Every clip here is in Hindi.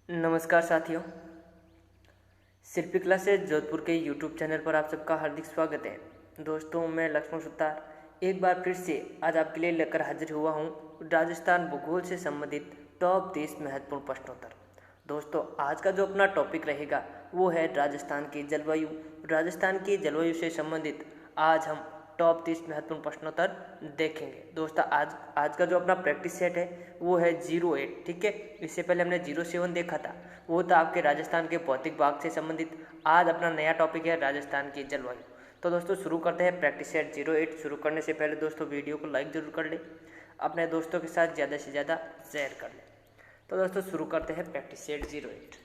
नमस्कार साथियों, शिल्पी क्लासेस जोधपुर के यूट्यूब चैनल पर आप सबका हार्दिक स्वागत है। दोस्तों, मैं लक्ष्मण सुतार एक बार फिर से आज आपके लिए लेकर हाजिर हुआ हूँ राजस्थान भूगोल से संबंधित टॉप 10 महत्वपूर्ण प्रश्नोत्तर। दोस्तों, आज का जो अपना टॉपिक रहेगा वो है राजस्थान की जलवायु। राजस्थान की जलवायु से संबंधित आज हम टॉप 30 महत्वपूर्ण प्रश्नोत्तर देखेंगे। दोस्तों, आज का जो अपना प्रैक्टिस सेट है वो है 08। ठीक है, इससे पहले हमने 07 देखा था, वो था आपके राजस्थान के भौतिक भाग से संबंधित। आज अपना नया टॉपिक है राजस्थान की जलवायु। तो दोस्तों शुरू करते हैं प्रैक्टिस सेट 08। शुरू करने से पहले दोस्तों वीडियो को लाइक जरूर कर लें, अपने दोस्तों के साथ ज़्यादा से ज़्यादा शेयर कर लें। तो दोस्तों शुरू करते हैं प्रैक्टिस सेट 08।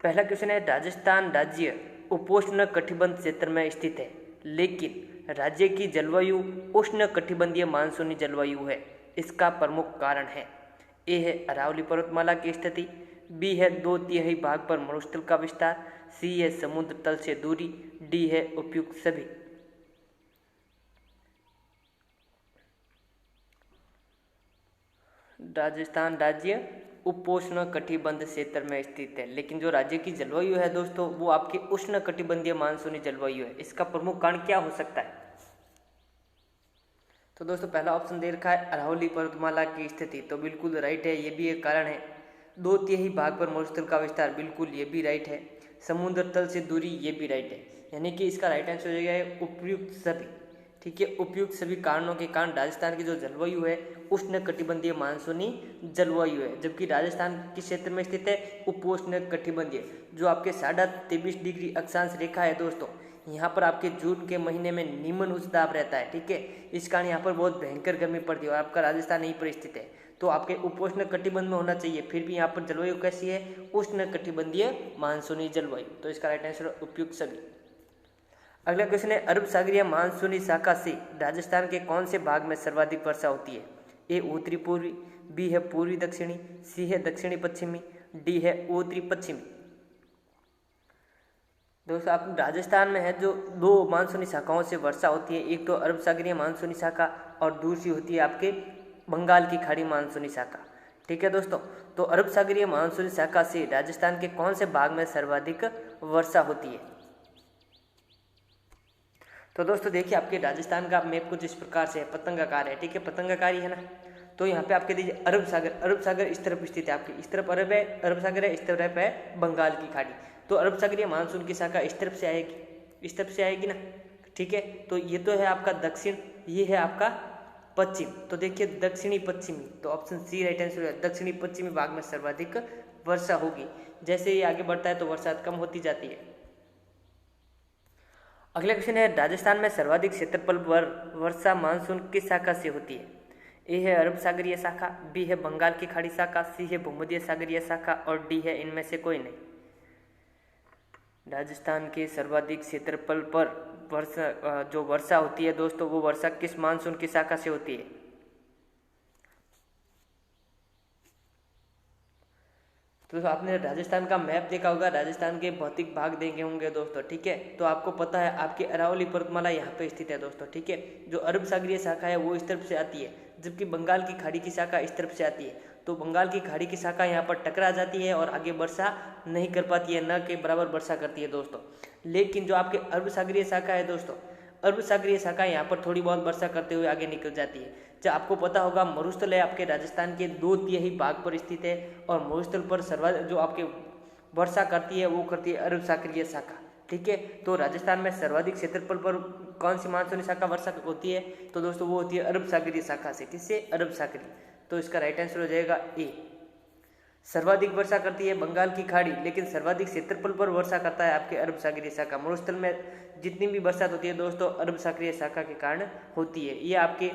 पहला क्वेश्चन है, राजस्थान राज्य उपोष्ण कटिबंध क्षेत्र में स्थित है, लेकिन राज्य की जलवायु उष्ण कटिबंधीय मानसूनी जलवायु है। इसका प्रमुख कारण है ए है अरावली पर्वतमाला की स्थिति, बी है 2/3 भाग पर मरुस्थल का विस्तार, सी है समुद्र तल से दूरी, डी है उपयुक्त सभी। राजस्थान राज्य उपोष्ण कटिबंध क्षेत्र में स्थित है, लेकिन जो राज्य की जलवायु है दोस्तों वो आपकी उष्ण कटिबंधीय मानसूनी जलवायु है। इसका प्रमुख कारण क्या हो सकता है? तो दोस्तों पहला ऑप्शन दे रखा है अरावली पर्वतमाला की स्थिति, तो बिल्कुल राइट है, ये भी एक कारण है। 2/3 भाग पर मरुस्थल का विस्तार, बिल्कुल ये भी राइट है। समुद्र तल से दूरी, ये भी राइट है, यानी कि इसका राइट आंसर हो जाएगा उपयुक्त सभी। ठीक है, उपयुक्त सभी कारणों के कारण राजस्थान की जो जलवायु है उष्ण कटिबंधीय मानसूनी जलवायु है, जबकि राजस्थान किस क्षेत्र में स्थित है? उपोष्ण कटिबंधीय, जो आपके 23.5 डिग्री अक्षांश रेखा है दोस्तों। यहाँ पर आपके जून के महीने में निम्न उच्च दाब रहता है। ठीक है, इस कारण यहाँ पर बहुत भयंकर गर्मी पड़ती है और आपका राजस्थान यहीं पर स्थित है, तो आपके उपोष्ण कटिबंध में होना चाहिए। फिर भी यहाँ पर जलवायु कैसी है? उष्ण कटिबंधीय मानसूनी जलवायु, तो इसका राइट आंसर उपयुक्त सभी। अगला क्वेश्चन है, अरब सागरीय मानसूनी शाखा से राजस्थान के कौन से भाग में सर्वाधिक वर्षा होती है? ए उत्तरी पूर्वी, बी है पूर्वी दक्षिणी, सी है दक्षिणी पश्चिमी, डी है उत्तरी पश्चिमी। दोस्तों आप राजस्थान में है जो दो मानसूनी शाखाओं से वर्षा होती है, एक तो अरब सागरीय मानसूनी शाखा और दूसरी होती है आपके बंगाल की खाड़ी मानसूनी शाखा। ठीक है दोस्तों, तो अरब सागरीय मानसूनी शाखा से राजस्थान के कौन से भाग में सर्वाधिक वर्षा होती है? तो दोस्तों देखिए, आपके राजस्थान का मैप कुछ इस प्रकार से है, पतंगाकार है। ठीक है, पतंगाकारी है ना, तो यहाँ पे आपके दीजिए अरब सागर इस तरफ स्थित है, आपकी इस तरफ अरब सागर है, इस तरफ है बंगाल की खाड़ी। तो अरब सागरीय मानसून की शाखा इस तरफ से आएगी, इस तरफ से आएगी ना। ठीक है, तो ये तो है आपका दक्षिण, ये है आपका पश्चिम, तो देखिए दक्षिणी पश्चिमी, तो ऑप्शन सी राइट आंसर है। दक्षिणी पश्चिमी भाग में सर्वाधिक वर्षा होगी। जैसे ये आगे बढ़ता है तो वर्षा कम होती जाती है। अगला क्वेश्चन है, राजस्थान में सर्वाधिक क्षेत्रफल पर वर्षा मानसून किस शाखा से होती है? ए है अरब सागरीय शाखा, बी है बंगाल की खाड़ी शाखा, सी है भूमध्य सागरीय शाखा और डी है इनमें से कोई नहीं। राजस्थान के सर्वाधिक क्षेत्रफल पर वर्षा जो वर्षा होती है दोस्तों, वो वर्षा किस मानसून की शाखा से होती है? तो आपने राजस्थान का मैप देखा होगा, राजस्थान के भौतिक भाग देखे होंगे दोस्तों। ठीक है, तो आपको पता है आपकी अरावली पर्वतमाला यहाँ पे स्थित है दोस्तों। ठीक है, जो अरब सागरीय शाखा है वो इस तरफ से आती है, जबकि बंगाल की खाड़ी की शाखा इस तरफ से आती है। तो बंगाल की खाड़ी की शाखा यहाँ पर टकरा जाती है और आगे वर्षा नहीं कर पाती है, न के बराबर वर्षा करती है दोस्तों। लेकिन जो आपके अरब सागरीय शाखा है दोस्तों, अरब सागरीय शाखा यहाँ पर थोड़ी बहुत वर्षा करते हुए आगे निकल जाती है। जो आपको पता होगा मरुस्थल है आपके राजस्थान के 2/3 भाग पर स्थित है, और मरुस्थल पर सर्वाधिक जो आपके वर्षा करती है वो करती है अरब सागरीय शाखा। ठीक है, तो राजस्थान में सर्वाधिक क्षेत्रफल पर कौन सी मानसूनी शाखा वर्षा होती है? तो दोस्तों वो होती है अरब सागरीय शाखा से। किससे? अरब सागरीय। तो इसका राइट आंसर हो जाएगा ए। सर्वाधिक वर्षा करती है बंगाल की खाड़ी, लेकिन सर्वाधिक क्षेत्रफल पर वर्षा करता है आपके अरब सागरीय शाखा। मरुस्थल में जितनी भी बरसात होती है दोस्तों अरब सागरीय शाखा के कारण होती है। ये आपके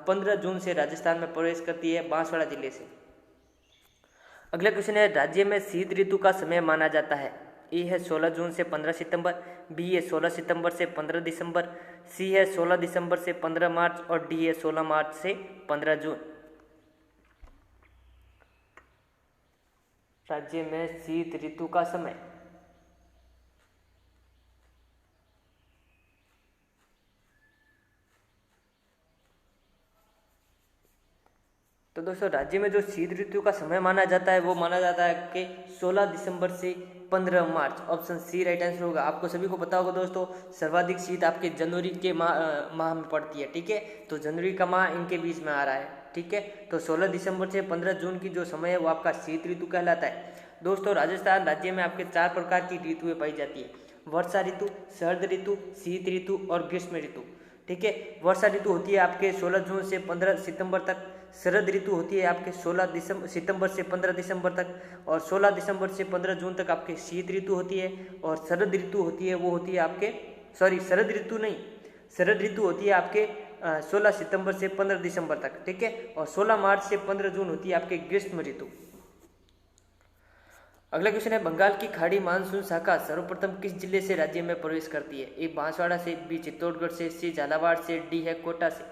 15 जून से राजस्थान में प्रवेश करती है बांसवाड़ा जिले से। अगला क्वेश्चन है, राज्य में शीत ऋतु का समय माना जाता है। ए है 16 जून से 15 सितंबर, बी है 16 सितंबर से 15 दिसंबर, सी है 16 दिसंबर से 15 मार्च और डी है 16 मार्च से 15 जून। राज्य में शीत ऋतु का समय। तो दोस्तों राज्य में जो शीत ऋतु का समय माना जाता है वो माना जाता है कि 16 दिसंबर से 15 मार्च। ऑप्शन सी राइट आंसर होगा। आपको सभी को पता होगा दोस्तों, सर्वाधिक शीत आपके जनवरी के माह में पड़ती है। ठीक है, तो जनवरी का माह इनके बीच में आ रहा है। ठीक है, तो 16 दिसंबर से 15 जून की जो समय है वो आपका शीत ऋतु कहलाता है। दोस्तों राजस्थान राज्य में आपके 4 प्रकार की ऋतुएं पाई जाती है: वर्षा ऋतु, शरद ऋतु, शीत ऋतु और ग्रीष्म ऋतु। ठीक है, वर्षा ऋतु होती है आपके 16 जून से 15 सितंबर तक। शरद ऋतु होती है आपके 16 सितंबर से 15 दिसंबर तक, और 16 दिसंबर से 15 जून तक आपके शीत ऋतु होती है। और शरद ऋतु होती है वो होती है आपके शरद ऋतु नहीं, शरद ऋतु होती है आपके 16 सितंबर से 15 दिसंबर तक। ठीक है, और 16 मार्च से 15 जून होती है आपके ग्रीष्म ऋतु। अगला क्वेश्चन है, बंगाल की खाड़ी मानसून शाखा सर्वप्रथम किस जिले से राज्य में प्रवेश करती है? ए बांसवाड़ा से, बी चित्तौड़गढ़ से, सी झालावाड़ से, डी है कोटा से।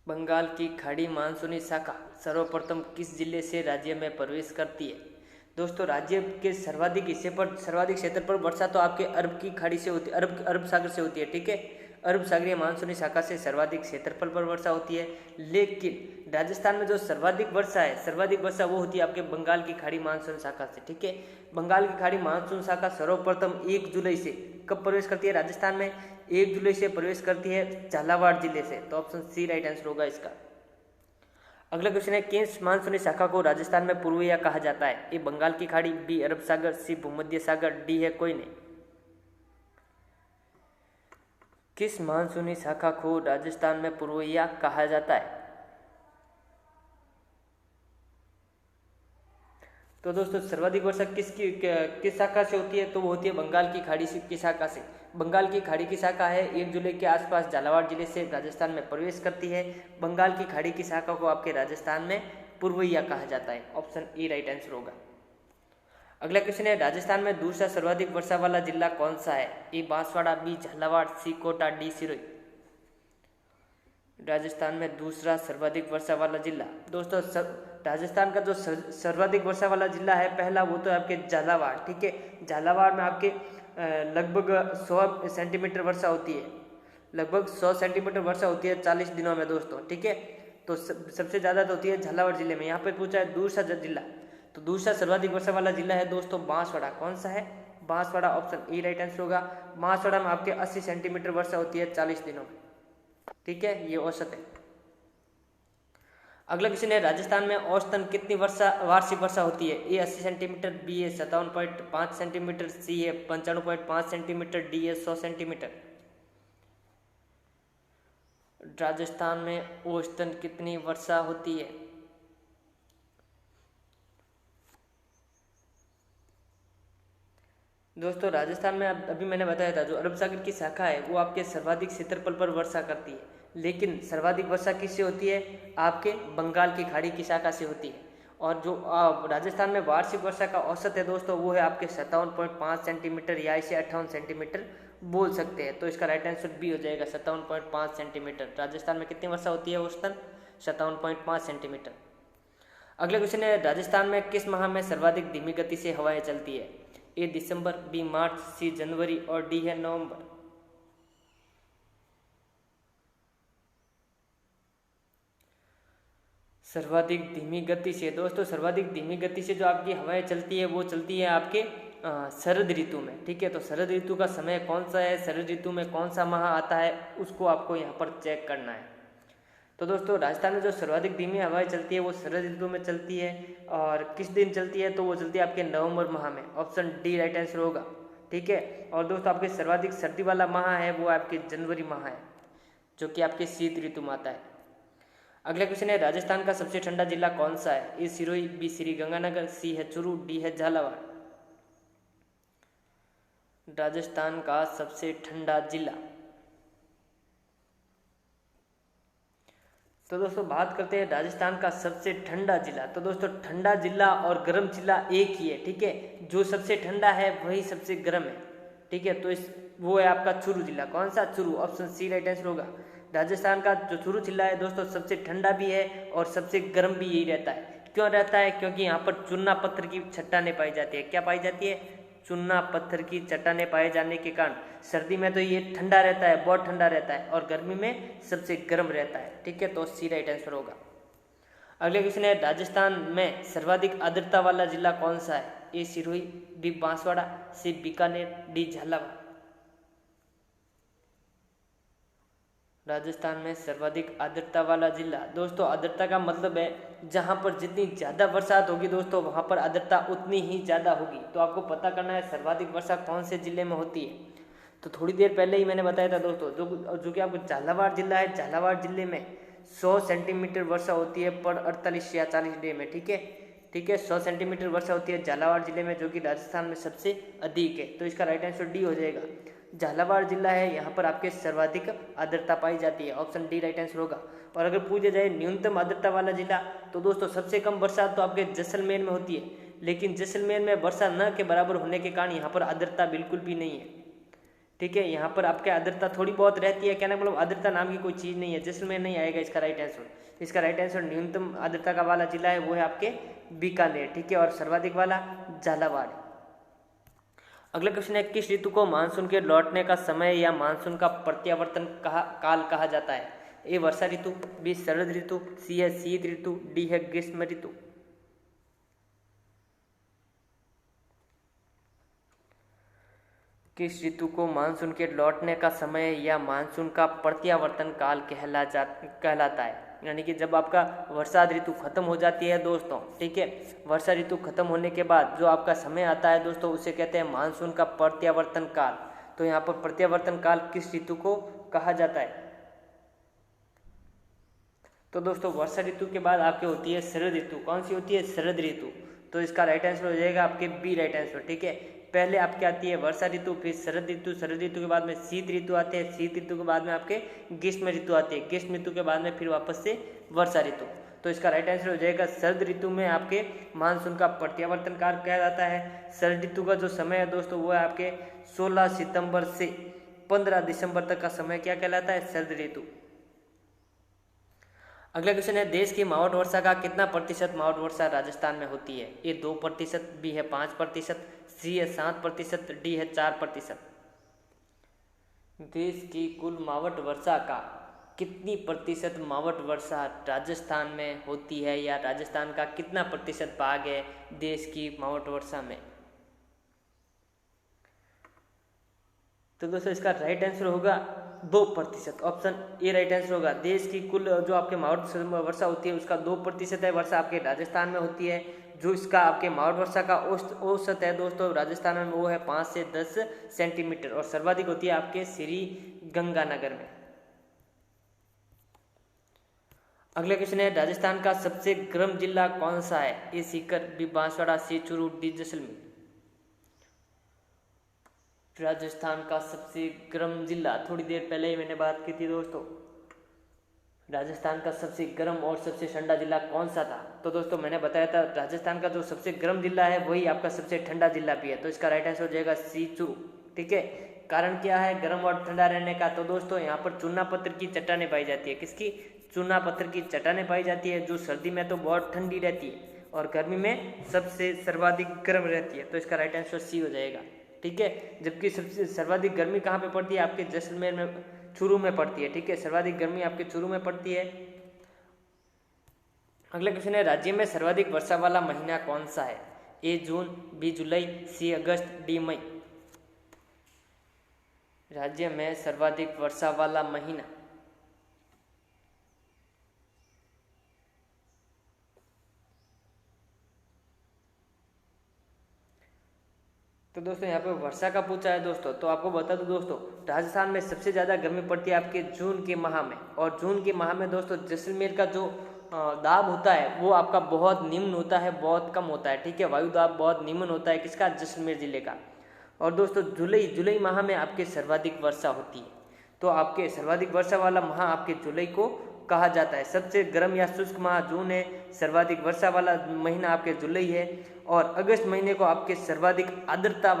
बंगाल की खाड़ी मानसूनी शाखा सर्वप्रथम किस जिले से राज्य में प्रवेश करती है? दोस्तों राज्य के सर्वाधिक हिस्से पर, सर्वाधिक क्षेत्र पर वर्षा तो आपके अरब की खाड़ी से होती है, अरब सागर से होती है। ठीक है, अरब सागरीय मानसूनी शाखा से सर्वाधिक क्षेत्रफल पर वर्षा होती है। लेकिन राजस्थान में जो सर्वाधिक वर्षा है, सर्वाधिक वर्षा वो होती है आपके बंगाल की खाड़ी मानसून शाखा से। ठीक है, बंगाल की खाड़ी मानसून शाखा सर्वप्रथम 1 जुलाई से कब प्रवेश करती है राजस्थान में? 1 जुलाई से प्रवेश करती है झालावाड़ जिले से। तो ऑप्शन सी राइट आंसर होगा इसका। अगला क्वेश्चन है, किस मानसूनी शाखा को राजस्थान में पूर्वैया कहा जाता है? ए बंगाल की खाड़ी, बी अरब सागर, सी भूमध्य सागर, डी है कोई नहीं। किस मानसूनी शाखा को राजस्थान में पूर्वैया कहा जाता है? तो दोस्तों सर्वाधिक वर्षा किस शाखा से होती है? तो वो होती है बंगाल की खाड़ी की शाखा से। बंगाल की खाड़ी की शाखा है 1 जुलाई के आसपास झालावाड़ जिले से राजस्थान में प्रवेश करती है। बंगाल की खाड़ी की शाखा को आपके राजस्थान में पूर्वैया कहा जाता है। ऑप्शन ए राइट आंसर होगा। अगला क्वेश्चन है, राजस्थान में दूसरा सर्वाधिक वर्षा वाला जिला कौन सा है? ए बांसवाड़ा, बी झालावाड़, सी कोटा, डी सिरोही। राजस्थान में दूसरा सर्वाधिक वर्षा वाला जिला, दोस्तों राजस्थान का जो सर्वाधिक वर्षा वाला जिला है पहला, वो तो है आपके झालावाड़। ठीक है, झालावाड़ में आपके लगभग 100 सेंटीमीटर वर्षा होती है, लगभग 100 सेंटीमीटर वर्षा होती है 40 दिनों में दोस्तों। ठीक है, तो सबसे ज़्यादा तो होती है झालावाड़ जिले में। यहाँ पे पूछा है दूसरा जिला, तो दूसरा सर्वाधिक वर्षा वाला जिला है दोस्तों बांसवाड़ा। कौन सा है? Banswara. Option A right answer होगा। बांसवाड़ा में आपके 80 सेंटीमीटर वर्षा होती है 40 दिनों में। ठीक है, ये औसत है। अगला क्वेश्चन है, राजस्थान में औसतन कितनी वार्षिक वर्षा होती है? ए 80 सेंटीमीटर, बी है 57.5 सेंटीमीटर, सी है 95.5 सेंटीमीटर, डी है 100 सेंटीमीटर। राजस्थान में औसतन कितनी वर्षा होती है? दोस्तों राजस्थान में अभी मैंने बताया था, जो अरब सागर की शाखा है वो आपके सर्वाधिक क्षेत्रफल पर वर्षा करती है। लेकिन सर्वाधिक वर्षा किससे होती है? आपके बंगाल की खाड़ी की शाखा से होती है। और जो राजस्थान में वार्षिक वर्षा का औसत है दोस्तों, वो है आपके 57.5 सेंटीमीटर, या इसे 58 सेंटीमीटर बोल सकते हैं। तो इसका राइट आंसर बी हो जाएगा, 57.5 सेंटीमीटर। राजस्थान में कितनी वर्षा होती है औसतन? 57.5 सेंटीमीटर। अगला क्वेश्चन है, राजस्थान में किस माह में सर्वाधिक धीमी गति से हवाएं चलती है? ए दिसंबर, बी मार्च, सी जनवरी और डी है नवंबर। सर्वाधिक धीमी गति से, दोस्तों सर्वाधिक धीमी गति से जो आपकी हवाएं चलती है वो चलती है आपके शरद ऋतु में। ठीक है, तो शरद ऋतु का समय कौन सा है, शरद ऋतु में कौन सा माह आता है, उसको आपको यहाँ पर चेक करना है। तो दोस्तों राजस्थान में जो सर्वाधिक धीमी हवाएं चलती है वो शरद ऋतु में चलती है। और किस दिन चलती है? तो वो चलती है आपके नवंबर माह में। ऑप्शन डी राइट आंसर होगा। ठीक है, और दोस्तों आपके सर्वाधिक सर्दी वाला माह है वो आपके जनवरी माह है, जो कि आपके शीत ऋतु में आता है। अगला क्वेश्चन है, राजस्थान का सबसे ठंडा जिला कौन सा है? ए सिरोही, बी श्री गंगानगर, सी है चूरू, डी है झालावाड़। राजस्थान का सबसे ठंडा जिला, तो दोस्तों बात करते हैं राजस्थान का सबसे ठंडा जिला। तो दोस्तों ठंडा जिला और गर्म जिला एक ही है। ठीक है, जो सबसे ठंडा है वही सबसे गर्म है। ठीक है, तो वो है आपका चूरू जिला। कौन सा? Churu. Option C right answer होगा। राजस्थान का जो चूरू जिला है दोस्तों सबसे ठंडा भी है और सबसे गर्म भी यही रहता है। क्यों रहता है? क्योंकि यहाँ पर चूना पत्थर की चट्टानें पाई जाती है। क्या पाई जाती है? चूना पत्थर की चट्टानें पाए जाने के कारण सर्दी में तो ये ठंडा रहता है, बहुत ठंडा रहता है, और गर्मी में सबसे गर्म रहता है। ठीक है, तो सी राइट आंसर होगा। अगले क्वेश्चन है, राजस्थान में सर्वाधिक आर्द्रता वाला जिला कौन सा है? ए सिरोही, बी बांसवाड़ा, सी बीकानेर, डी झालावाड़। राजस्थान में सर्वाधिक आर्द्रता वाला जिला, दोस्तों आर्द्रता का मतलब है जहां पर जितनी ज़्यादा बरसात होगी दोस्तों वहां पर आर्द्रता उतनी ही ज़्यादा होगी। तो आपको पता करना है सर्वाधिक वर्षा कौन से जिले में होती है। तो थोड़ी देर पहले ही मैंने बताया था दोस्तों, जो कि आपको झालावाड़ जिला है, झालावाड़ जिले में 100 सेंटीमीटर वर्षा होती है पर 48 या 40 डे में। ठीक है, 100 सेंटीमीटर वर्षा होती है झालावाड़ जिले में, जो कि राजस्थान में सबसे अधिक है। तो इसका राइट आंसर डी हो जाएगा। झालावाड़ जिला है, यहाँ पर आपके सर्वाधिक आर्द्रता पाई जाती है, ऑप्शन डी राइट आंसर होगा। और अगर पूछा जाए न्यूनतम आर्द्रता वाला जिला, तो दोस्तों सबसे कम बरसात तो आपके जैसलमेर में होती है, लेकिन जैसलमेर में वर्षा न के बराबर होने के कारण यहाँ पर आर्द्रता बिल्कुल भी नहीं है। ठीक है, यहाँ पर आपके आर्द्रता थोड़ी बहुत रहती है, कहना मतलब आर्द्रता नाम की कोई चीज़ नहीं है, जैसलमेर नहीं आएगा इसका राइट आंसर। इसका राइट आंसर न्यूनतम आर्द्रता का वाला जिला है वो है आपके बीकानेर। ठीक है, और सर्वाधिक वाला झालावाड़। अगला क्वेश्चन है, किस ऋतु को मानसून के लौटने का समय या मानसून का प्रत्यावर्तन काल कहा जाता है? ए वर्षा ऋतु, बी शरद ऋतु, सी है शीत ऋतु, डी है ग्रीष्म ऋतु। किस ऋतु को मानसून के लौटने का समय या मानसून का प्रत्यावर्तन काल कहलाता है? यानी कि जब आपका वर्षा ऋतु खत्म हो जाती है दोस्तों, ठीक है, वर्षा ऋतु खत्म होने के बाद जो आपका समय आता है दोस्तों उसे कहते हैं मानसून का प्रत्यावर्तन काल। तो यहाँ पर प्रत्यावर्तन काल किस ऋतु को कहा जाता है? तो दोस्तों वर्षा ऋतु के बाद आपके होती है शरद ऋतु। कौन सी होती है? शरद ऋतु। तो इसका राइट आंसर हो जाएगा आपके बी राइट आंसर। ठीक है, पहले आपके आती है वर्षा ऋतु, फिर शरद ऋतु, शरद ऋतु के बाद में शीत ऋतु आते हैं, शीत ऋतु के बाद में आपके ग्रीष्म ऋतु आती है, ग्रीष्म ऋतु के बाद में फिर वापस से वर्षा ऋतु। तो इसका राइट आंसर हो जाएगा शरद ऋतु में आपके मानसून का प्रत्यावर्तन काल कहा जाता है। शरद ऋतु का जो समय है दोस्तों वो है आपके 16 सितंबर से 15 दिसंबर तक का समय क्या कहलाता है? शरद ऋतु। अगला क्वेश्चन है, देश की मावट वर्षा का कितना प्रतिशत मावट वर्षा राजस्थान में होती है? ए 2%, बी है 5%, सी है 7%, डी है 4%। देश की कुल मावट वर्षा का कितनी प्रतिशत मावट वर्षा राजस्थान में होती है, या राजस्थान का कितना प्रतिशत भाग है देश की मावट वर्षा में? तो दोस्तों इसका राइट आंसर होगा 2%, ऑप्शन ए राइट आंसर होगा। देश की कुल जो आपके मावट वर्षा होती है उसका 2% है वर्षा आपके राजस्थान में होती है। जो इसका आपके मावट वर्षा का औसत है दोस्तों राजस्थान में वो है 5 से 10 सेंटीमीटर, और सर्वाधिक होती है आपके श्री गंगानगर में। अगला क्वेश्चन है, राजस्थान का सबसे गर्म जिला कौन सा है? ए सीकर, बी बांसवाड़ा, सी चूरू, डी जैसलमेर। राजस्थान का सबसे गर्म जिला, थोड़ी देर पहले ही मैंने बात की थी दोस्तों, राजस्थान का सबसे गर्म और सबसे ठंडा जिला कौन सा था? तो दोस्तों मैंने बताया था राजस्थान का जो सबसे गर्म जिला है वही आपका सबसे ठंडा जिला भी है। तो इसका राइट आंसर हो जाएगा सी चूरू। ठीक है, कारण क्या है गर्म और ठंडा रहने का? तो दोस्तों यहाँ पर चूना पत्थर की चट्टानें पाई जाती है। किसकी? चूना पत्थर की चट्टानें पाई जाती है, जो सर्दी में तो बहुत ठंडी रहती है और गर्मी में सबसे सर्वाधिक गर्म रहती है। तो इसका राइट आंसर सी हो जाएगा। ठीक है, जबकि सबसे सर्वाधिक गर्मी कहाँ पे पड़ती है? आपके जैसलमेर में, चूरू में पड़ती है। ठीक है, सर्वाधिक गर्मी आपके चूरू में पड़ती है। अगला क्वेश्चन है, राज्य में सर्वाधिक वर्षा वाला महीना कौन सा है? ए जून, बी जुलाई, सी अगस्त, डी मई। राज्य में सर्वाधिक वर्षा वाला महीना, तो दोस्तों यहाँ पे वर्षा का पूछा है दोस्तों, तो आपको बता दूं दोस्तों राजस्थान में सबसे ज़्यादा गर्मी पड़ती है आपके जून के माह में, और जून के माह में दोस्तों जैसलमेर का जो दाब होता है वो आपका बहुत निम्न होता है, बहुत कम होता है। ठीक है, वायु दाब बहुत निम्न होता है किसका? जैसलमेर जिले का। और दोस्तों जुलाई माह में आपके सर्वाधिक वर्षा होती है। तो आपके सर्वाधिक वर्षा वाला माह आपके जुलाई को कहा जाता है। सबसे गर्म या शुष्क माह जून है, सर्वाधिक वर्षा वाला महीना आपके जुलाई है, और अगस्त महीने को आपके सर्वाधिक आर्द्रता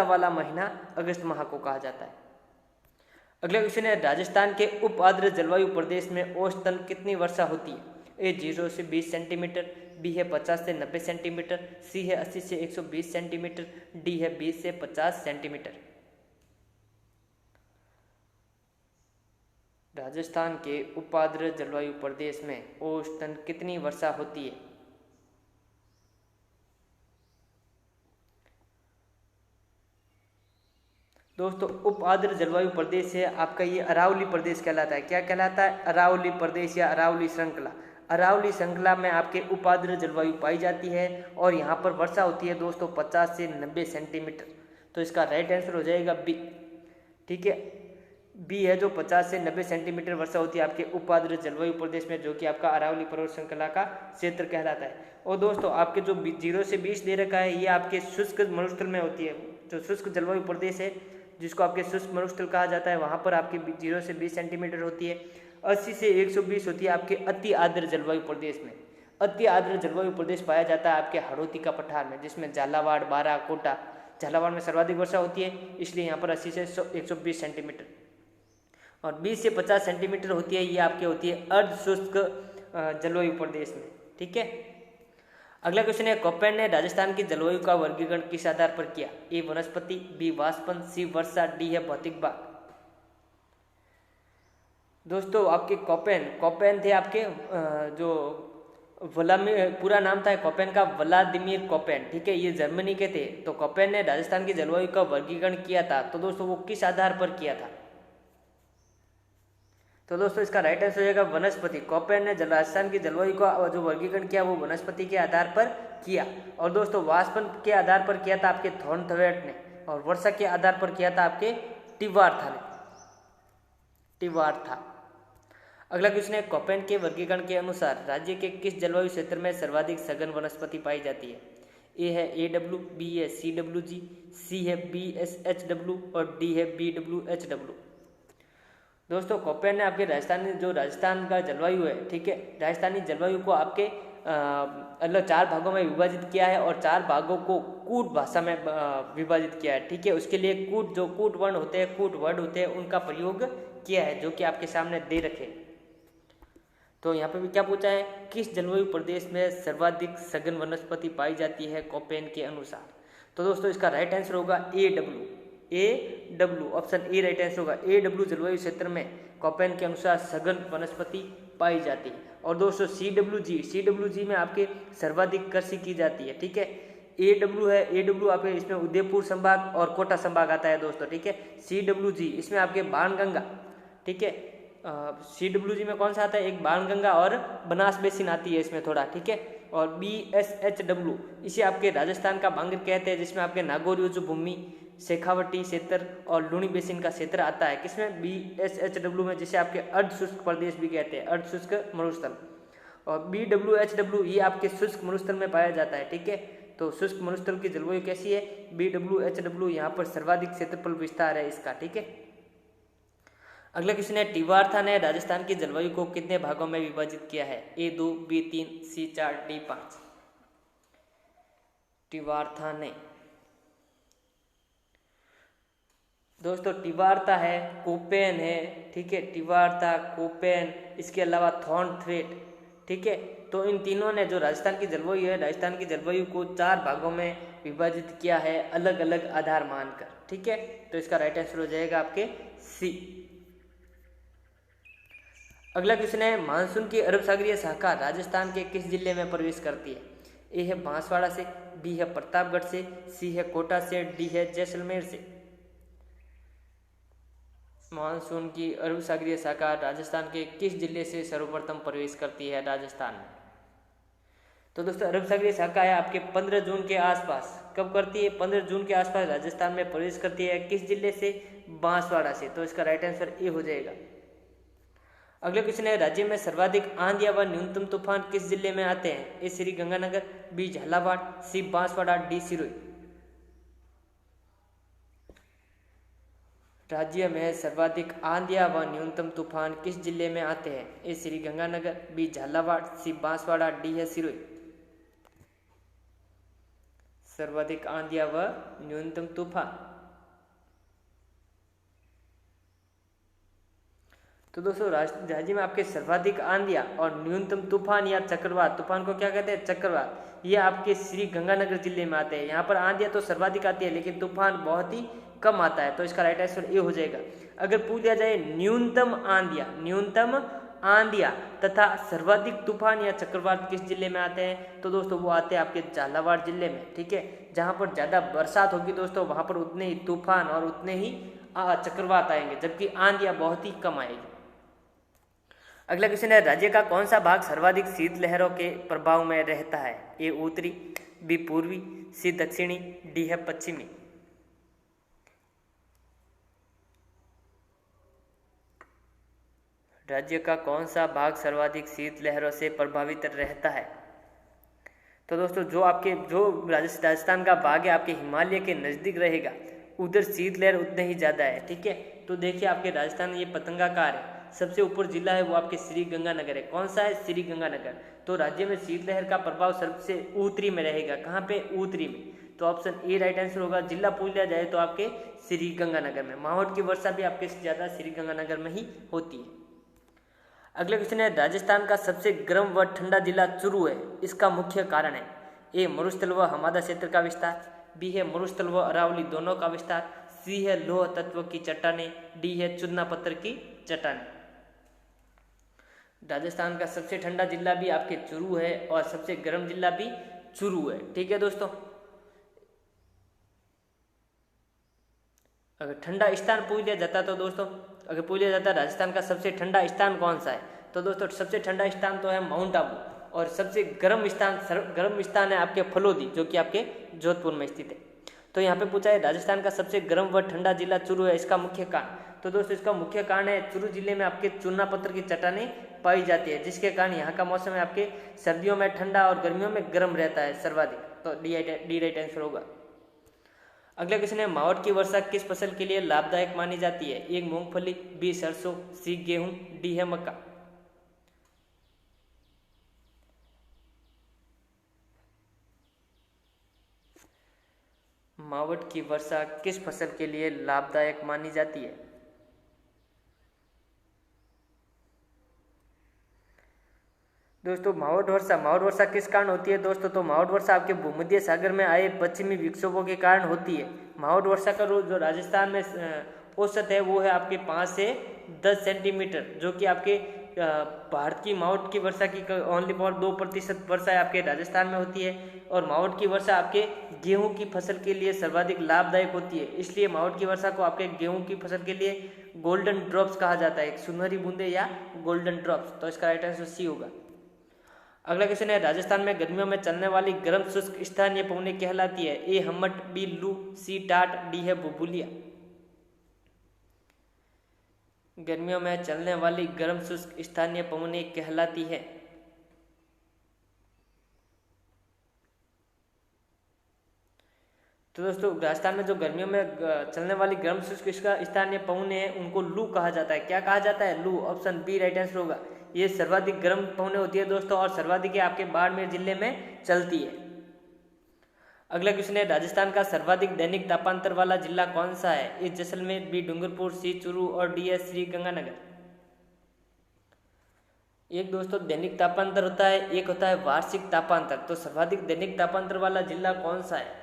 वाला महीना अगस्त माह को कहा जाता है। अगला क्वेश्चन है, राजस्थान के उप आर्द्र जलवायु प्रदेश में औसतन कितनी वर्षा होती है? ए 0 से 20 सेंटीमीटर, बी है 50 से 90 सेंटीमीटर, सी है 80 से 120 सेंटीमीटर, डी है 20 से 50 सेंटीमीटर। राजस्थान के उपाद्र जलवायु प्रदेश में औसतन कितनी वर्षा होती है? दोस्तों उप आर्द्र जलवायु प्रदेश है आपका ये अरावली प्रदेश कहलाता है। क्या कहलाता है? अरावली प्रदेश या अरावली श्रृंखला। अरावली श्रृंखला में आपके उप आर्द्र जलवायु पाई जाती है और यहाँ पर वर्षा होती है दोस्तों 50 से 90 सेंटीमीटर। तो इसका राइट आंसर हो जाएगा बी। ठीक है, बी है जो 50 से 90 सेंटीमीटर वर्षा होती है आपके उप आर्द्र जलवायु प्रदेश में, जो कि आपका अरावली पर्वत श्रृंखला का क्षेत्र कहलाता है। और दोस्तों आपके जो 0 से 20 दे रखा है ये आपके शुष्क मरुस्थल में होती है। जो शुष्क जलवायु प्रदेश है जिसको आपके शुष्क मरुस्थल कहा जाता है, वहाँ पर आपके 0 से 20 सेंटीमीटर होती है। 80 से 120 होती है आपके अति आर्द्र जलवायु प्रदेश में। अति आर्द्र जलवायु प्रदेश पाया जाता है आपके हाड़ौती का पठार में, जिसमें झालावाड़, बारा, कोटा। झालावाड़ में सर्वाधिक वर्षा होती है, इसलिए यहाँ पर 80 से 120 सेंटीमीटर और 20 से 50 सेंटीमीटर होती है, ये आपके होती है अर्ध शुष्क जलवायु प्रदेश में। ठीक है, अगला क्वेश्चन है, कोपेन ने राजस्थान की जलवायु का वर्गीकरण किस आधार पर किया? ए वनस्पति, बी वाष्पन, सी वर्षा, डी है भौतिक भाग। दोस्तों आपके कोपेन थे आपके जो पूरा नाम था कोपेन का व्लादिमीर कोपेन। ठीक है, ये जर्मनी के थे। तो कोपेन ने राजस्थान की जलवायु का वर्गीकरण किया था, तो दोस्तों वो किस आधार पर किया था? तो दोस्तों इसका राइट आंसर हो जाएगा वनस्पति। कोपेन ने राजस्थान की जलवायु का जो वर्गीकरण किया वो वनस्पति के आधार पर किया। और दोस्तों वाष्पन के आधार पर किया था आपके थॉर्नथवेट ने, और वर्षा के आधार पर किया था आपके टिवार्था ने। अगला क्वेश्चन है, कोपेन के वर्गीकरण के अनुसार राज्य के किस जलवायु क्षेत्र में सर्वाधिक सघन वनस्पति पाई जाती है? ए है AW, बी है CWG, सी है BSHW और डी है BWHW। दोस्तों कोपेन ने आपके राजस्थान का जलवायु है, ठीक है, राजस्थानी जलवायु को आपके अलग 4 भागों में विभाजित किया है और 4 भागों को कूट भाषा में विभाजित किया है। ठीक है, उसके लिए कूट वर्ण होते हैं, कूट वर्ड होते हैं, उनका प्रयोग किया है, जो कि आपके सामने दे रखे। तो यहाँ पे भी क्या पूछा है, किस जलवायु प्रदेश में सर्वाधिक सघन वनस्पति पाई जाती है कोपेन के अनुसार? तो दोस्तों इसका राइट आंसर होगा AW, option A right answer होगा। AW जलवायु क्षेत्र में कोपेन के अनुसार सघन वनस्पति पाई जाती है। और दोस्तों CWG में आपके सर्वाधिक कृषि की जाती है। ठीक है, AW आपके इसमें उदयपुर संभाग और कोटा संभाग आता है दोस्तों। ठीक है, CWG इसमें आपके बाणगंगा, ठीक है, CWG में कौन सा आता है, एक बाणगंगा और बनास बेसिन आती है इसमें थोड़ा। ठीक है, और BSHW इसे आपके राजस्थान का बांगर कहते हैं, जिसमें आपके नागौर युद्ध भूमि, शेखावटी क्षेत्र और लूणी बेसिन का क्षेत्र आता है। किसमें? BSHW में, जिसे आपके अर्ध शुष्क प्रदेश भी कहते हैं, अर्ध शुष्क मरुस्थल। और BWHW ये आपके शुष्क मरुस्थल में पाया जाता है। ठीक है, तो शुष्क मरुस्थल की जलवायु कैसी है? BWHW यहाँ पर सर्वाधिक क्षेत्रफल विस्तार है इसका। ठीक है, अगला क्वेश्चन है, टिवार्था ने राजस्थान की जलवायु को कितने भागों में विभाजित किया है? A2, B3, C4, D5। टिवार्था ने, दोस्तों टिवार्था है, कोपेन है, ठीक है, टिवार्था, कोपेन, इसके अलावा थॉर्नथवेट। ठीक है, तो इन तीनों ने जो राजस्थान की जलवायु है, राजस्थान की जलवायु को 4 भागों में विभाजित किया है अलग अलग आधार मानकर। ठीक है, तो इसका राइट आंसर हो जाएगा आपके सी। अगला क्वेश्चन है, मानसून की अरब सागरीय शाखा राजस्थान के किस जिले में प्रवेश करती है? ए है बांसवाड़ा से, बी है प्रतापगढ़ से, सी है कोटा से, डी है जैसलमेर से। मानसून की अरब सागरीय शाखा राजस्थान के किस जिले से सर्वप्रथम प्रवेश करती है राजस्थान में? तो दोस्तों अरब सागरीय शाखा है आपके 15 जून के आसपास। कब करती है? 15 जून के आसपास राजस्थान में प्रवेश करती है। किस जिले से? बांसवाड़ा से। तो इसका राइट आंसर ए हो जाएगा। अगला क्वेश्चन है, राज्य में सर्वाधिक आंधियां व न्यूनतम तूफान किस जिले में आते हैं? ए श्री गंगानगर, बी झालावाड़, सी बांसवाड़ा, डी सिरोही। राज्य में सर्वाधिक आंधियां व न्यूनतम तूफान किस जिले में आते हैं? ए श्री गंगानगर, बी झालावाड़, सी बांसवाड़ा, डी है सिरोही। सर्वाधिक आंधियां व न्यूनतम तूफान, तो दोस्तों राज्य में आपके सर्वाधिक आंधियाँ और न्यूनतम तूफान या चक्रवात, तूफान को क्या कहते हैं, चक्रवात, ये आपके श्री गंगानगर जिले में आते हैं। यहाँ पर आंधियाँ तो सर्वाधिक आती है लेकिन तूफान बहुत ही कम आता है, तो इसका राइट आंसर ए हो जाएगा। अगर पूछ लिया जाए न्यूनतम आंधियाँ तथा सर्वाधिक तूफान या चक्रवात किस जिले में आते हैं, तो दोस्तों वो आते हैं आपके झालावाड़ जिले में, ठीक है। जहाँ पर ज़्यादा बरसात होगी दोस्तों वहाँ पर उतने ही तूफान और उतने ही चक्रवात आएंगे, जबकि आंधियाँ बहुत ही कम आएगी। अगला क्वेश्चन है, राज्य का कौन सा भाग सर्वाधिक शीतलहरों के प्रभाव में रहता है? ए उत्तरी, बी पूर्वी, सी दक्षिणी, डी है पश्चिमी। राज्य का कौन सा भाग सर्वाधिक शीतलहरों से प्रभावित रहता है? तो दोस्तों जो राजस्थान का भाग है आपके हिमालय के नज़दीक रहेगा, उधर शीतलहर उतने ही ज़्यादा है, ठीक है। तो देखिए आपके राजस्थान ये पतंगाकार है, सबसे ऊपर जिला है वो आपके श्री गंगानगर है। कौन सा है? श्री गंगानगर। तो राज्य में शीतलहर का प्रभाव सबसे उत्तरी में रहेगा। कहाँ पे? उत्तरी में। तो ऑप्शन ए राइट आंसर होगा। जिला पूछ लिया जाए तो आपके श्री गंगानगर में। माहौट की वर्षा भी आपके ज़्यादा श्री गंगानगर में ही होती है। अगला क्वेश्चन है, राजस्थान का सबसे गर्म व ठंडा जिला चुरू है, इसका मुख्य कारण है? ए मरुस्थल व हमादा क्षेत्र का विस्तार, बी है मरुस्थल व अरावली दोनों का विस्तार, सी है लौह तत्व की चट्टानें, डी है चूना पत्थर की चट्टानें। राजस्थान का सबसे ठंडा जिला भी आपके चुरू है और सबसे गर्म जिला भी चुरू है, ठीक है दोस्तों। अगर ठंडा स्थान पूछ लिया जाता तो दोस्तों, अगर पूछ लिया जाता राजस्थान का सबसे ठंडा स्थान कौन सा है, तो दोस्तों सबसे ठंडा स्थान तो है माउंट आबू, और सबसे गर्म स्थान है आपके फलोदी, जो कि आपके जोधपुर में स्थित है। तो यहाँ पे पूछा है राजस्थान का सबसे गर्म व ठंडा जिला चुरू है, इसका मुख्य कारण। तो दोस्तों इसका मुख्य कारण है चुरू जिले में आपके चूना पत्थर की चट्टानें पाई जाती है, जिसके कारण यहाँ का मौसम है आपके सर्दियों में ठंडा और गर्मियों में गर्म रहता है सर्वाधिक। तो डी राइट आंसर होगा। अगला क्वेश्चन है, मावठ की वर्षा किस फसल के लिए लाभदायक मानी जाती है? एक मूंगफली, बी सरसों, सी गेहूं, डी है मक्का। मावठ की वर्षा किस फसल के लिए लाभदायक मानी जाती है? दोस्तों मावठ वर्षा किस कारण होती है दोस्तों? तो मावठ वर्षा आपके भूमध्य सागर में आए पश्चिमी विक्षोभों के कारण होती है। मावठ वर्षा का जो राजस्थान में औसत है वो है आपके 5 से 10 सेंटीमीटर, जो कि आपके भारत की मावठ की वर्षा की ओनली फॉर 2% वर्षा आपके राजस्थान में होती है। और मावठ की वर्षा आपके गेहूं की फसल के लिए सर्वाधिक लाभदायक होती है, इसलिए मावठ की वर्षा को आपके गेहूं की फसल के लिए गोल्डन ड्रॉप्स कहा जाता है, सुनहरी बूंदे या गोल्डन ड्रॉप्स। तो इसका राइट आंसर सी होगा। अगला क्वेश्चन है, राजस्थान में गर्मियों में चलने वाली गर्म शुष्क स्थानीय पवनें कहलाती है? ए हमट, बी लू, सी टाट, डी है बुलबुलिया। गर्मियों में चलने वाली गर्म शुष्क स्थानीय पवनें कहलाती है? तो दोस्तों राजस्थान में जो गर्मियों में चलने वाली गर्म शुष्क स्थानीय पवनें हैं उनको लू कहा जाता है। क्या कहा जाता है? लू। ऑप्शन बी राइट आंसर होगा। ये सर्वाधिक गर्म पवनें होती है दोस्तों, और सर्वाधिक आपके बाड़मेर जिले में चलती है। अगला क्वेश्चन है, राजस्थान का सर्वाधिक दैनिक तापांतर वाला जिला कौन सा है? ए जैसलमेर, बी डूंगरपुर, सी चूरू और डी है श्री गंगानगर। एक दोस्तों दैनिक तापांतर होता है, एक होता है वार्षिक तापांतर। तो सर्वाधिक दैनिक तापांतर वाला जिला कौन सा है?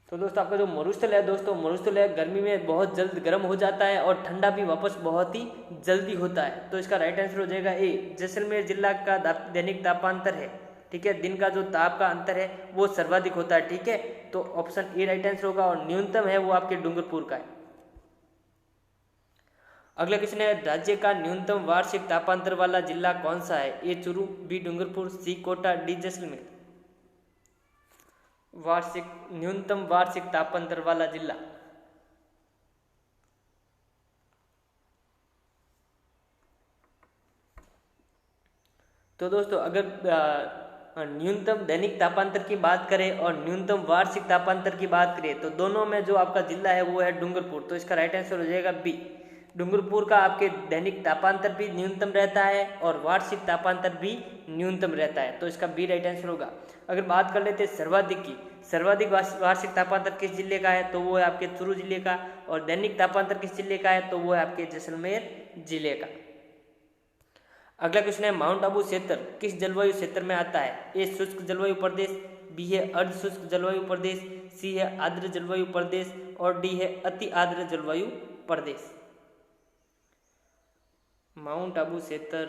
तो दोस्तों आपका जो मरुस्थल है दोस्तों, मरुस्थल है गर्मी में बहुत जल्द गर्म हो जाता है और ठंडा भी वापस बहुत ही जल्दी होता है। तो इसका राइट आंसर हो जाएगा ए, जैसलमेर जिला का दैनिक तापांतर है, ठीक है। दिन का जो ताप का अंतर है वो सर्वाधिक होता है, ठीक है। तो ऑप्शन ए राइट आंसर होगा, और न्यूनतम है वो आपके डूंगरपुर का है। अगला क्वेश्चन है, राज्य का न्यूनतम वार्षिक तापांतर वाला जिला कौन सा है? ए चूरू, बी डूंगरपुर, सी कोटा, डी जैसलमेर। न्यूनतम वार्षिक तापांतर वाला जिला। तो दोस्तों अगर न्यूनतम दैनिक तापांतर की बात करें और न्यूनतम वार्षिक तापांतर की बात करें तो दोनों में जो आपका जिला है वो है डूंगरपुर। तो इसका राइट आंसर हो जाएगा बी। डूंगरपुर का आपके दैनिक तापांतर भी न्यूनतम रहता है और वार्षिक तापांतर भी न्यूनतम रहता है, तो इसका बी राइट आंसर होगा। अगर बात कर लेते हैं सर्वाधिक की, सर्वाधिक वार्षिक तापांतर किस जिले का है, तो वो है आपके चूरू जिले का, और दैनिक तापांतर किस जिले का है, तो वो है आपके जैसलमेर जिले का। अगला क्वेश्चन है माउंट आबू क्षेत्र किस जलवायु क्षेत्र में आता है? ए शुष्क जलवायु प्रदेश, बी है अर्ध शुष्क जलवायु प्रदेश, सी है आर्द्र जलवायु प्रदेश और डी है अति आर्द्र जलवायु प्रदेश। माउंट आबू क्षेत्र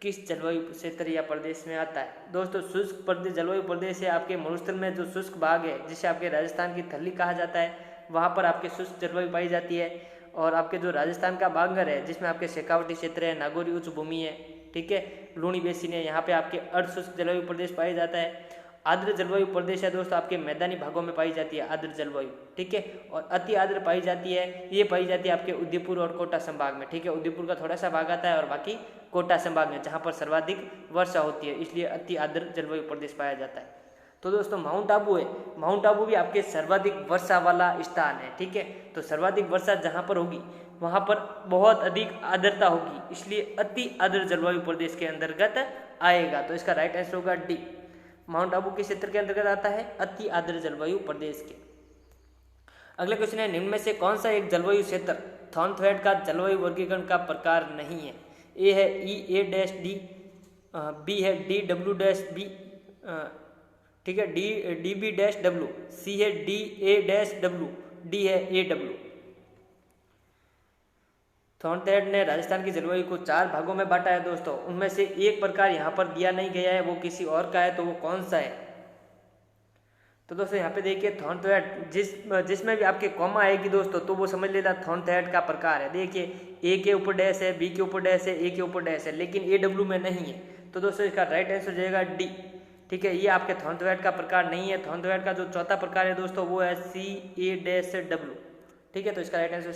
किस जलवायु क्षेत्र या प्रदेश में आता है? दोस्तों शुष्क प्रदेश जलवायु प्रदेश है आपके मरुस्थल में जो शुष्क भाग है जिसे आपके राजस्थान की थल्ली कहा जाता है, वहाँ पर आपके शुष्क जलवायु पाई जाती है। और आपके जो राजस्थान का बांगर है जिसमें आपके शेखावटी क्षेत्र है, नागौरी उच्च भूमि है, ठीक है, लूणी बेसिन है, यहाँ पे आपके अर्ध शुष्क जलवायु प्रदेश पाया जाता है। आर्द्र जलवायु प्रदेश है दोस्तों आपके मैदानी भागों में पाई जाती है आर्द्र जलवायु, ठीक है। और अति आर्द्र पाई जाती है, ये पाई जाती है आपके उदयपुर और कोटा संभाग में, ठीक है। उदयपुर का थोड़ा सा भाग आता है और बाकी कोटा संभाग में जहाँ पर सर्वाधिक वर्षा होती है, इसलिए अति आर्द्र जलवायु प्रदेश पाया जाता है। तो दोस्तों माउंट आबू है, माउंट आबू भी आपके सर्वाधिक वर्षा वाला स्थान है, ठीक है। तो सर्वाधिक वर्षा जहाँ पर होगी वहाँ पर बहुत अधिक आर्द्रता होगी, इसलिए अति आर्द्र जलवायु प्रदेश के अंतर्गत आएगा। तो इसका राइट आंसर होगा डी। माउंट आबू किस क्षेत्र के अंतर्गत आता है? अति आर्द्र जलवायु प्रदेश के। अगला क्वेश्चन है निम्न में से कौन सा एक जलवायु क्षेत्र थॉर्नथ्वेट का जलवायु वर्गीकरण का प्रकार नहीं है? ए है EA-D, बी है DW-B, ठीक है, DB-W, सी है DA-W, डी है AW। थॉर्नथ्वेट ने राजस्थान की जलवायु को 4 भागों में बांटा है दोस्तों, उनमें से एक प्रकार यहाँ पर दिया नहीं गया है, वो किसी और का है, तो वो कौन सा है? तो दोस्तों यहाँ पे देखिए थॉर्नथ्वेट जिसमें भी आपके कॉमा आएगी दोस्तों तो वो समझ लेना थॉर्नथ्वेट का प्रकार है। देखिए ए के ऊपर डैश है, बी के ऊपर डैश है, ए के ऊपर डैश है, लेकिन AW में नहीं है, तो दोस्तों इसका राइट आंसर हो जाएगा डी, ठीक है। ये आपके थॉर्नथ्वेट का प्रकार नहीं है। थॉर्नथ्वेट का जो चौथा प्रकार है दोस्तों वो है CA-W, ठीक है, तो इसका राइट आंसर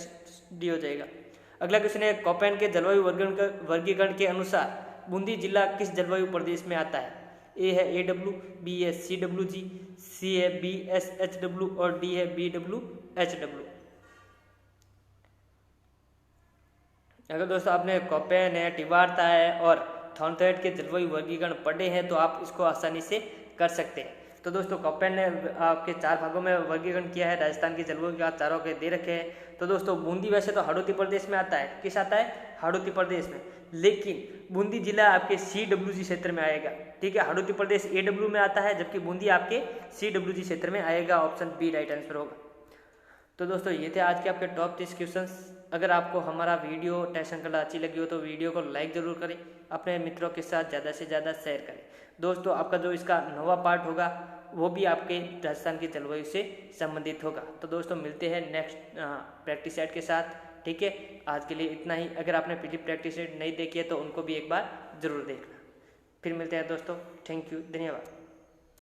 डी हो जाएगा। अगला क्वेश्चन है कोपेन के जलवायु वर्गीकरण के अनुसार बूंदी जिला किस जलवायु प्रदेश में आता है? ए है AW, बी है CWG, सी है BSHW और डी है BWHW। अगर दोस्तों आपने कोपेन है, टिवार्ता है और थॉर्नथ्वेट के जलवायु वर्गीकरण पढ़े हैं तो आप इसको आसानी से कर सकते हैं। तो दोस्तों कोपेन ने आपके 4 भागों में वर्गीकरण किया है, राजस्थान की जलवायु का चारों के दे रखे हैं। तो दोस्तों बूंदी वैसे तो हाड़ौती प्रदेश में आता है, किस आता है? हाड़ौती प्रदेश में, लेकिन बूंदी जिला आपके CWG क्षेत्र में आएगा, ठीक है। हाड़ौती प्रदेश AW में आता है जबकि बूंदी आपके CWG क्षेत्र में आएगा, ऑप्शन बी राइट आंसर होगा। तो दोस्तों ये थे आज के आपके टॉप 30 क्वेश्चंस। अगर आपको हमारा वीडियो टेस्ट श्रृंखला अच्छी लगी हो तो वीडियो को लाइक ज़रूर करें, अपने मित्रों के साथ ज़्यादा से ज़्यादा शेयर करें। दोस्तों आपका जो इसका नवा पार्ट होगा वो भी आपके राजस्थान की जलवायु से संबंधित होगा। तो दोस्तों मिलते हैं नेक्स्ट प्रैक्टिस सेट के साथ, ठीक है। आज के लिए इतना ही। अगर आपने पिछली प्रैक्टिस सेट नहीं देखी है तो उनको भी एक बार ज़रूर देखना। फिर मिलते हैं दोस्तों, थैंक यू, धन्यवाद।